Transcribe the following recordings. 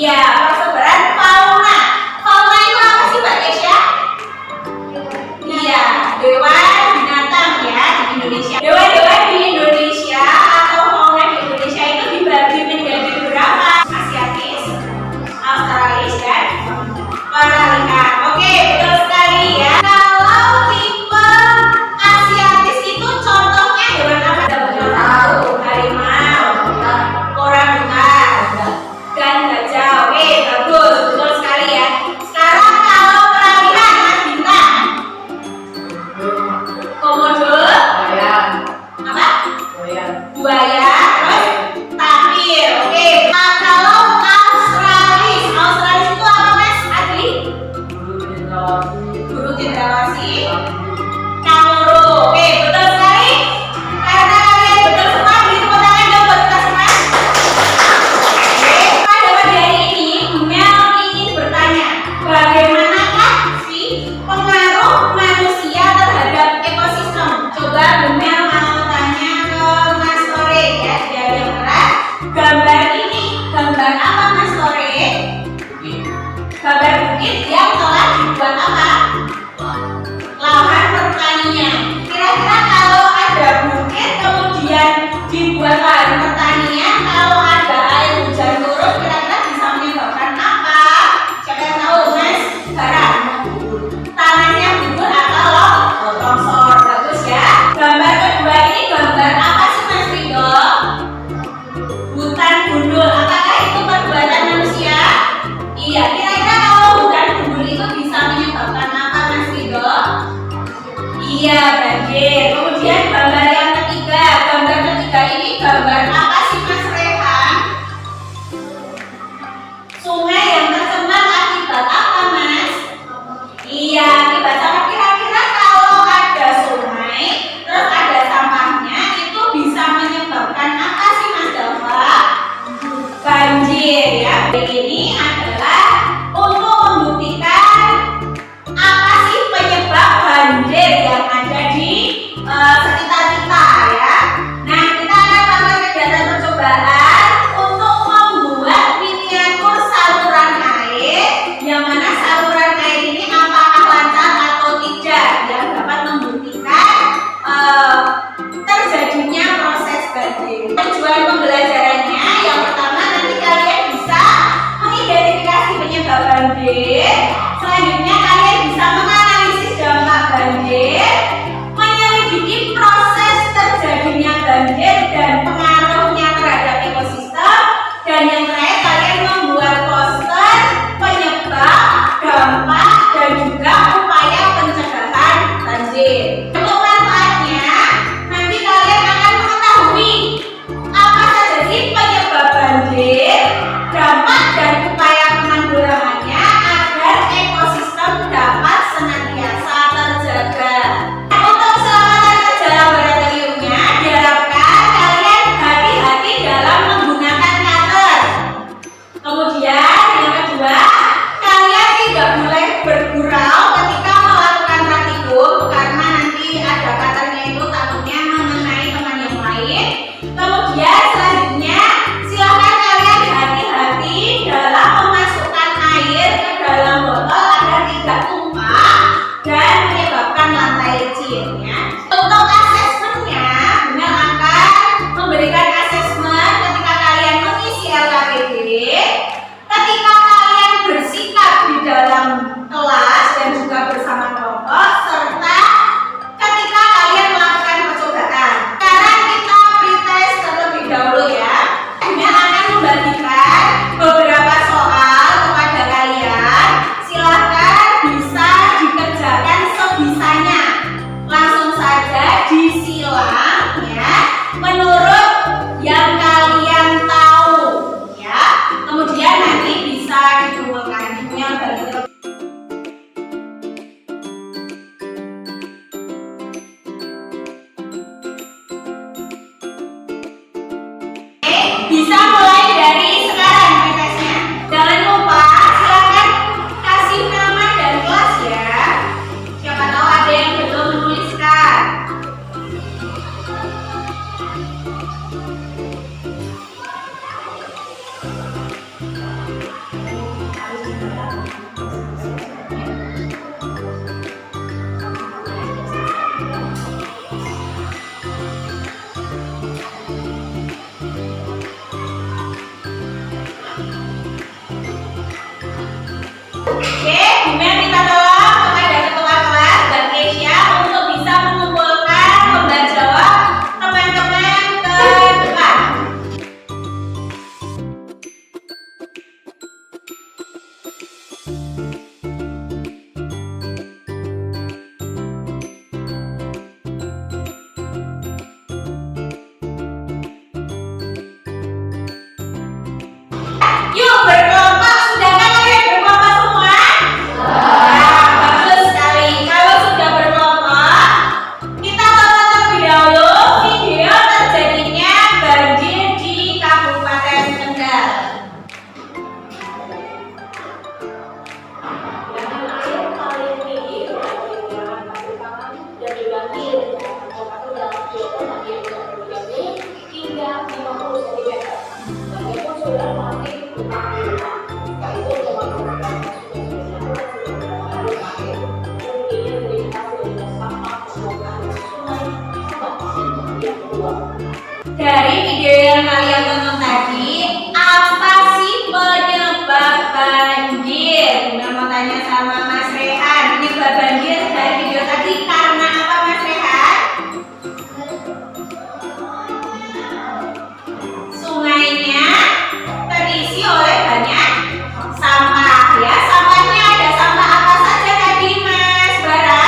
Iya, persebaran fauna. Fauna itu apa sih Mbak Kesha? Iya, hewan binatang ya di Indonesia. Hewan-hewan di Indonesia atau fauna di Indonesia itu dibagi menjadi berapa? Asiatis, Australis, dan Paralikan. Oke, betul sekali ya. Kalau tipe Asiatis itu contohnya hewan apa? Harimau, orangutan, dan gajah. Oke, Oke, Bumel minta tolong kepada ketua kelas Mbak Keisha untuk bisa mengumpulkan lembar jawab teman-teman ke depan. Yuk berkelompok, sudahkah kalian berkelompok semua? Nah, bagus sekali. Kalau sudah berkelompok, kita tonton terlebih dahulu video terjadinya banjir di Kabupaten Kendal. Dari video yang kalian tonton tadi, apa sih penyebab banjir? Bunda mau tanya sama Mas Rehan, penyebab banjir dari video tadi karena apa, Mas Rehan? Sungainya terisi oleh banyak sampah ya. Sampahnya ada sampah apa saja tadi, Mas Bara?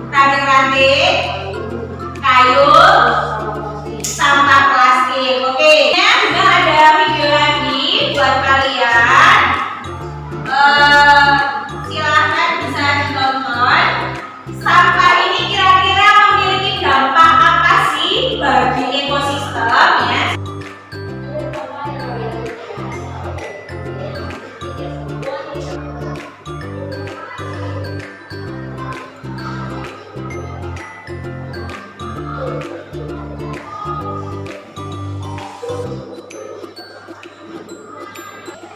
Ranting-ranting, kayu, sampah plastik. Oke, ya sudah ada video lagi buat kalian. Silahkan bisa ditonton. Sampah ini kira-kira memiliki dampak apa sih bagi ekosistem ya?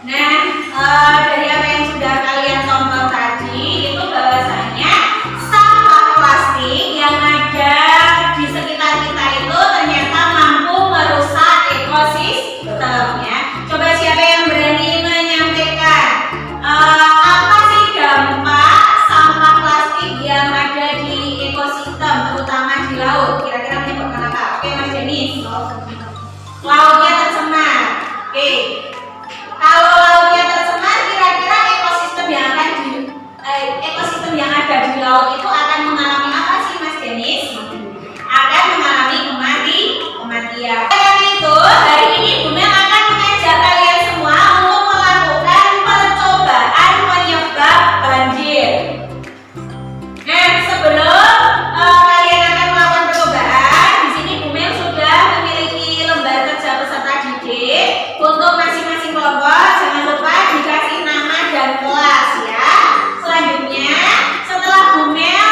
Nah, dari apa yang sudah kalian tonton tadi itu bahwasanya sampah plastik yang ada di sekitar kita itu ternyata mampu merusak ekosistem ya. Coba siapa yang berani menyampaikan apa sih dampak sampah plastik yang ada di ekosistem terutama di laut? Kira-kira menyebabkan apa? Oke, Mas Denis. Lautnya tercemar. Oke. Kalau lautnya tercemar, kira-kira ekosistem yang ada di laut itu akan mengalami apa sih, Mas Denis? Akan mengalami kematian. Karena itu, hari ini Bunda akan mengajak kalian semua untuk melakukan percobaan penyebab banjir. Nah, sebelum kalian akan melakukan percobaan, di sini Bunda sudah memiliki lembar kerja peserta didik untuk masing-masing kelompok. Jangan lupa dikasih nama dan kelas ya. Selanjutnya, setelah Bumel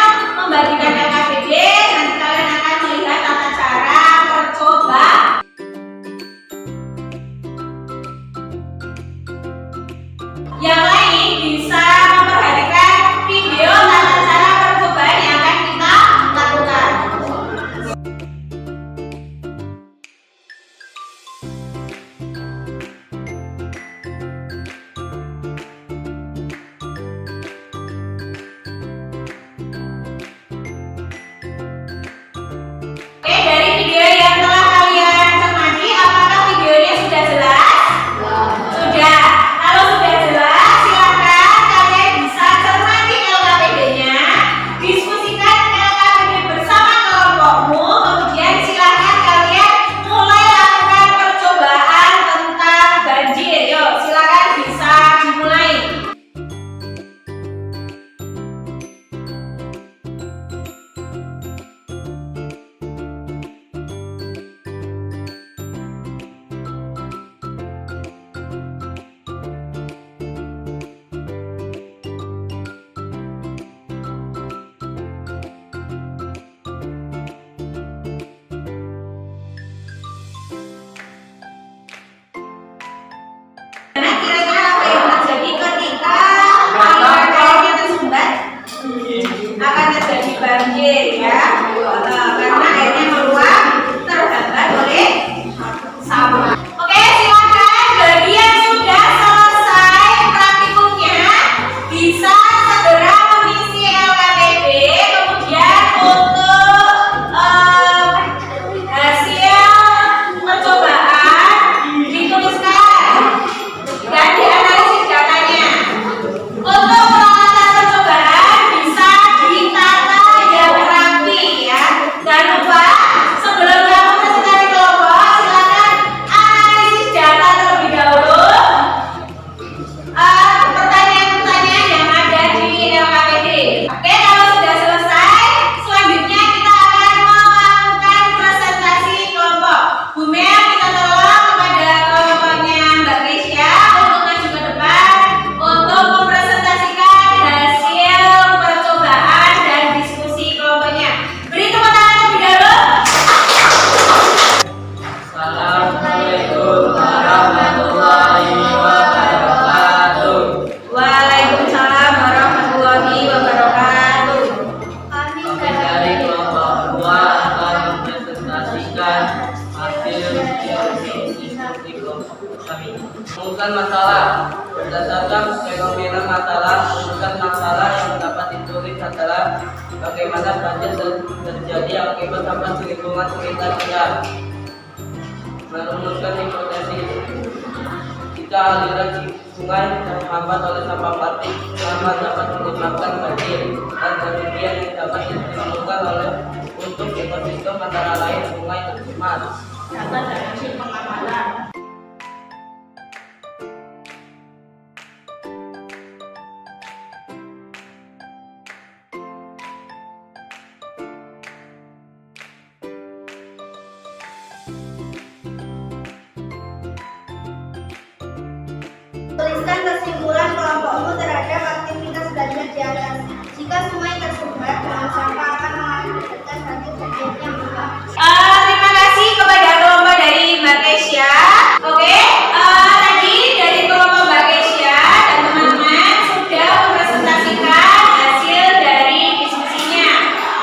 Berdasarkan fenomena masalah yang dapat ditulis adalah bagaimana banjir terjadi akibat sampah di lingkungan sekitar kita. Merumuskan hipotesis, jika aliran sungai terhambat oleh sampah plastik, maka dapat menyebabkan banjir dan kerugian yang dapat ditimbulkan untuk ekosistem antara lain sungai tercemar. Data dari hasil pengamatan. Tuliskan kesimpulan kelompokmu terhadap aktivitas belajar di atas. Jika sungai tersumbat dengan sampah akan mengakibatkan banjir dan yang besar. Terima kasih kepada kelompok dari Mbak Kesya. Oke, tadi dari kelompok Mbak Kesya dan teman-teman sudah mempresentasikan hasil dari diskusinya.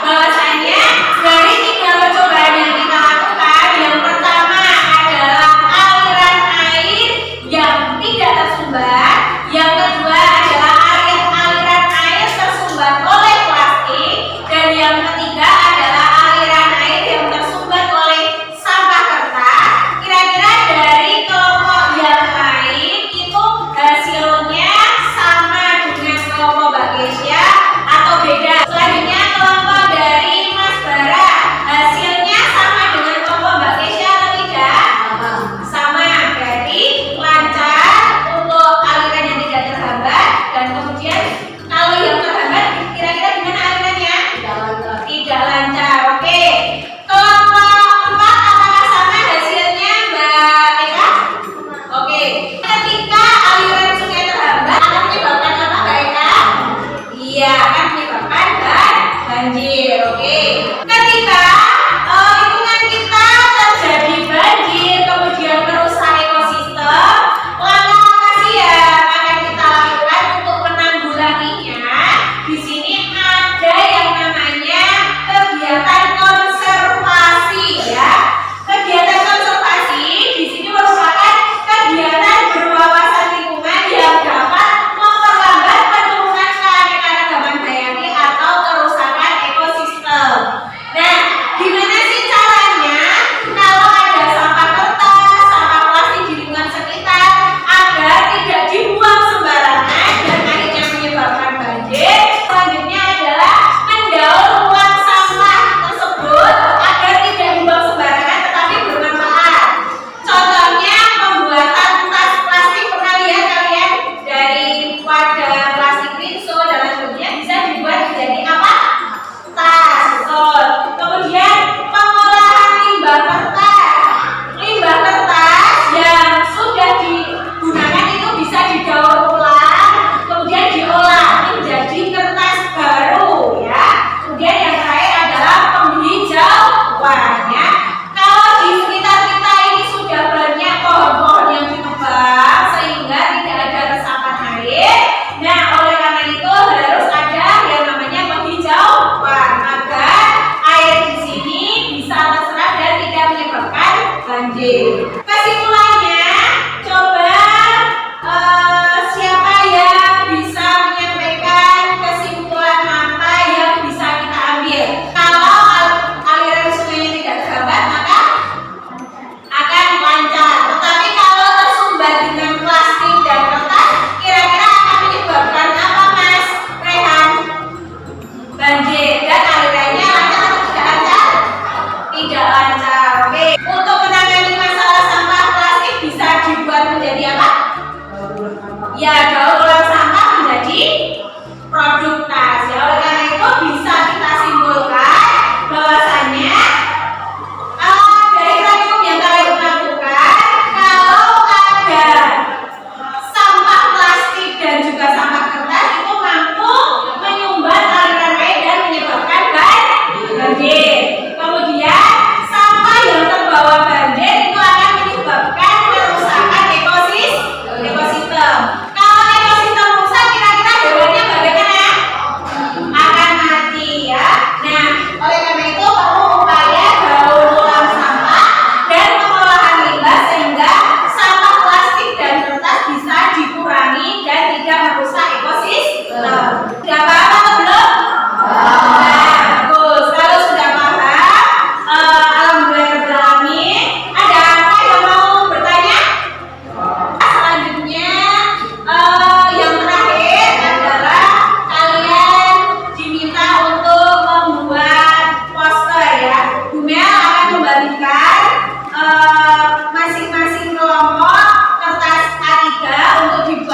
Bahwasanya dari 3 percobaan yang kita lakukan, yang pertama adalah aliran air yang tidak tersumbat, yang kedua adalah aliran air tersumbat oleh plastik, dan yang ketiga adalah aliran air yang tersumbat oleh sampah kertas. Kira-kira dari kelompok yang lain itu hasilnya sama dengan kelompok Mbak Kesya atau beda? Selanjutnya kelompok dari Mas Bara, hasilnya sama dengan kelompok Mbak Kesya atau tidak? Sama, berarti lancar untuk aliran yang tidak terhambat, dan kemudian kalau yang terhambat kira-kira gimana alirannya? Tidak lancar. Oke. Kelompok 4 apakah sama hasilnya, Mbak Eka? Oke. Ketika aliran sungai terhambat akan menyebabkan apa, Mbak Eka? Iya, akan menyebabkan banjir. Oke. Ketika lingkungan kita terjadi banjir kemudian merusak ekosistem, langkah apa sih yang akan kita lakukan untuk menanggulanginya? Di sini ada yang namanya kegiatan konservasi, ya. Kegiatan konservasi di sini merupakan kegiatan berwawasan lingkungan yang dapat memperlambat penurunan keanekaragaman hayati atau kerusakan ekosistem. Nah, gimana sih caranya kalau ada sampah kertas, sampah plastik di lingkungan sekitar agar tidak dibuang sembarangan dan akhirnya menyebabkan banjir? Selanjutnya adalah mendaur ulang sampah tersebut agar tidak dibuang sembarangan tetapi bermanfaat. Contohnya pembuatan tas plastik, pernah lihat kalian dari wadah plastik rinso dan lain sebagainya bisa dibuat menjadi apa? Tas. Betul. Kemudian pengolahan limbah kertas. Limbah kertas yang sudah digunakan itu bisa didaur ulang, kemudian diolah menjadi kertas baru, ya. Kemudian yang terakhir adalah penghijauannya. Kalau di sekitar kita ini sudah banyak pohon-pohon yang ditebang sehingga tidak ada resapan air. Nah, oleh karena itu harus ada yang namanya penghijauan agar air di sini bisa terserap dan tidak menyebabkan banjir. Kesimpulannya, coba siapa yang bisa menyampaikan kesimpulan apa yang bisa kita ambil? Kalau aliran sungainya tidak terhambat, maka akan lancar. Tetapi kalau tersumbat dengan plastik dan kertas, kira-kira akan menyebabkan apa, Mas Rehan? Banjir. Dan alirannya lancar atau tidak lancar? Tidak lancar. Oke. Untuk menangani masalah sampah plastik bisa dibuat menjadi apa? Ya, daur ulang sampah menjadi produk tas. Ya, oleh karena itu bisa kita simpulkan bahwasannya dari praktikum yang kalian lakukan, kalau ada sampah plastik dan juga sampah kertas itu mampu menyumbat aliran air dan menyebabkan banjir. Kemudian sampah yang terbawa banjir itu akan menyebabkan kerusakan ekosistem. Kalau ekosistem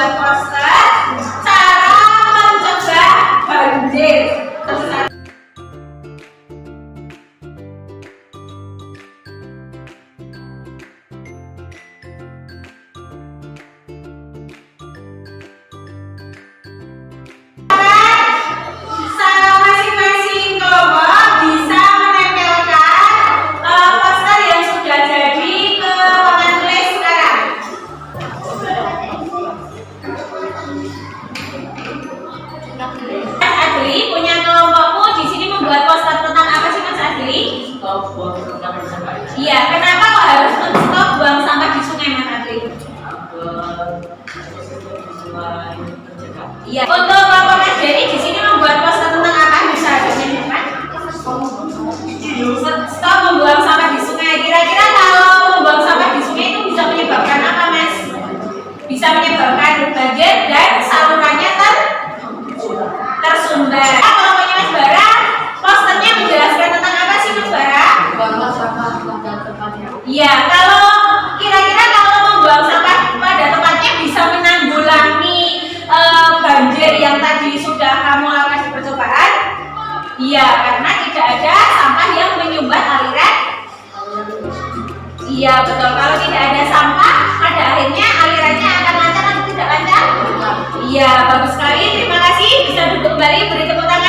membuat poster cara mencegah banjir. Masing-masing kelompok bisa menempelkan poster yang sudah jadi ke papan tulis sekarang. Mas Adli punya kelompokmu di sini membuat poster tentang apa sih Mas Adli? Stop buang sampah sampah. Iya, kenapa kok harus stop buang sampah di sungai Mas Adli? Sungai tercegah. Iya. Untuk kelompok Mas Denny di sini membuat poster tentang apa? Bisa ditunjukkan? Stop membuang sampah di sungai. Kira-kira kalau membuang sampah di sungai itu bisa menyebabkan apa, Mas? Bisa menyebabkan banjir dan salurannya tersumbat. Kelompoknya Mas Bara, posternya menjelaskan tentang apa sih Mas Bara? Buanglah sampah pada tempatnya. Iya, kalau kira-kira kalau membuang sampah pada tempatnya bisa menanggulangi banjir yang tadi sudah kamu lakukan di percobaan? Iya, karena tidak ada sampah yang menyumbat aliran. Iya, betul. Kalau tidak ada sampah, pada akhirnya alirannya akan lancar atau tidak lancar? Iya, bagus sekali. Terima kasih. Bisa duduk kembali, beri tepuk tangan.